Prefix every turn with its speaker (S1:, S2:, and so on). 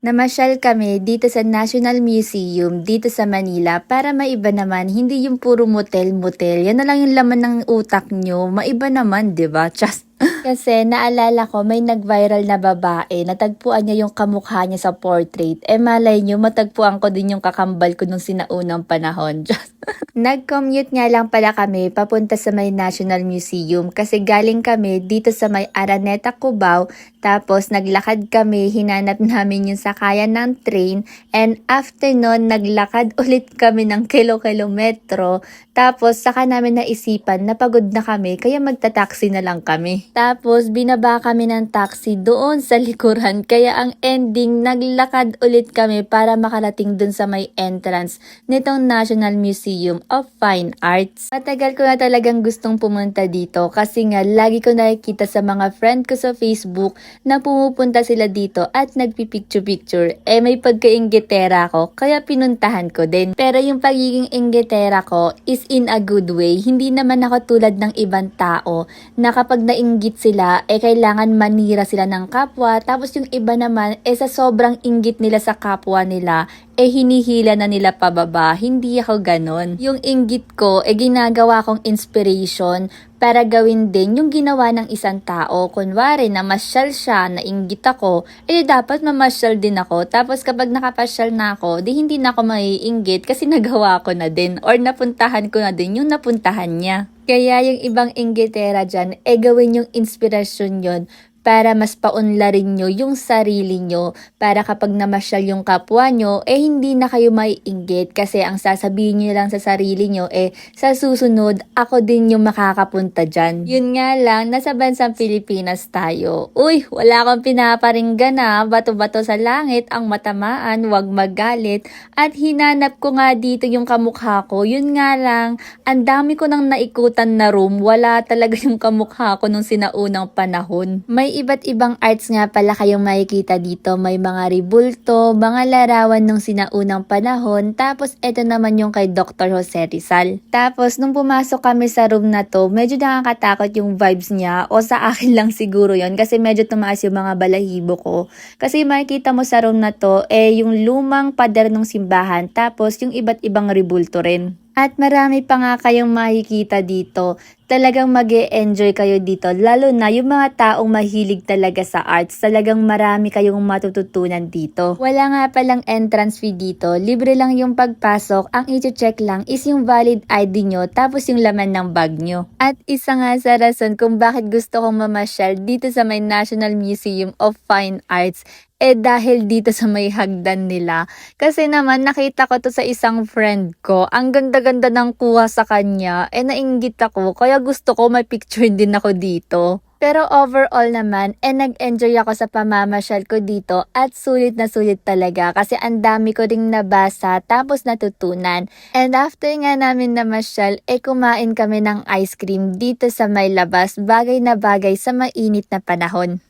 S1: Namasyal kami dito sa National Museum dito sa Manila para maiba naman, hindi yung puro motel-motel. Yan na lang yung laman ng utak nyo. Maiba naman, 'di ba? Just kasi naalala ko may nag-viral na babae, natagpuan niya yung kamukha niya sa portrait. Malay nyo, matagpuan ko din yung kakambal ko nung sinaunang panahon. Just nag-commute nga lang pala kami papunta sa may National Museum kasi galing kami dito sa may Araneta, Cubao. Tapos naglakad kami, hinanap namin yung sakayan ng train, and after nun, naglakad ulit kami ng kilometro. Tapos saka namin naisipan na pagod na kami kaya magta-taxi na lang kami. Tapos binaba kami ng taxi doon sa likuran, kaya ang ending naglakad ulit kami para makarating dun sa may entrance nitong National Museum of Fine Arts. Matagal ko na talagang gustong pumunta dito kasi nga lagi ko nakikita sa mga friend ko sa Facebook na pumupunta sila dito at nagpipicture-picture. May pagka-inggitera ko kaya pinuntahan ko din. Pero yung pagiging inggitera ko is in a good way. Hindi naman ako tulad ng ibang tao na kapag nainggit sila, kailangan manira sila ng kapwa. Tapos yung iba naman, sa sobrang inggit nila sa kapwa nila, hinihila na nila pababa. Hindi ako ganon. Yung inggit ko, ginagawa kong inspiration para gawin din yung ginawa ng isang tao. Kunwari, namasyal siya, nainggit ako, dapat mamasyal din ako. Tapos kapag nakapasyal na ako, hindi na ako maiinggit kasi nagawa ko na din or napuntahan ko na din yung napuntahan niya. Kaya yung ibang inggitera dyan, gawin yung inspirasyon yon para mas paunlarin nyo yung sarili nyo, para kapag namasyal yung kapwa nyo, hindi na kayo maiinggit kasi ang sasabihin nyo lang sa sarili nyo, sa susunod, ako din yung makakapunta dyan. Yun nga lang, nasa bansang Pilipinas tayo. Uy, wala akong pinaparinggan bato-bato sa langit, ang matamaan, wag magalit, at hinanap ko nga dito yung kamukha ko. Yun nga lang, ang dami ko nang naikutan na room, wala talaga yung kamukha ko nung sinaunang panahon. May iba't ibang arts nga pala kayong makikita dito. May mga ribulto, mga larawan nung sinaunang panahon. Tapos ito naman yung kay Dr. Jose Rizal. Tapos nung pumasok kami sa room na to, medyo nakakatakot yung vibes niya. O sa akin lang siguro yon kasi medyo tumaas yung mga balahibo ko. Kasi makikita mo sa room na to, yung lumang pader ng simbahan. Tapos yung iba't ibang ribulto rin. At marami pa nga kayong makikita dito. Talagang mag-e-enjoy kayo dito. Lalo na yung mga taong mahilig talaga sa arts. Talagang marami kayong matututunan dito. Wala nga palang entrance fee dito. Libre lang yung pagpasok. Ang i-check lang is yung valid ID nyo tapos yung laman ng bag nyo. At isa nga sa rason kung bakit gusto kong mamasyal dito sa may National Museum of Fine Arts dahil dito sa may hagdan nila. Kasi naman nakita ko to sa isang friend ko. Ang ganda-ganda ng kuha sa kanya. Nainggit ako. Kaya gusto ko may picture din ako dito. Pero overall naman, nag-enjoy ako sa pamamasyal ko dito at sulit na sulit talaga kasi ang dami ko ring nabasa tapos natutunan. And after nga namin namasyal, kumain kami ng ice cream dito sa may labas, bagay na bagay sa mainit na panahon.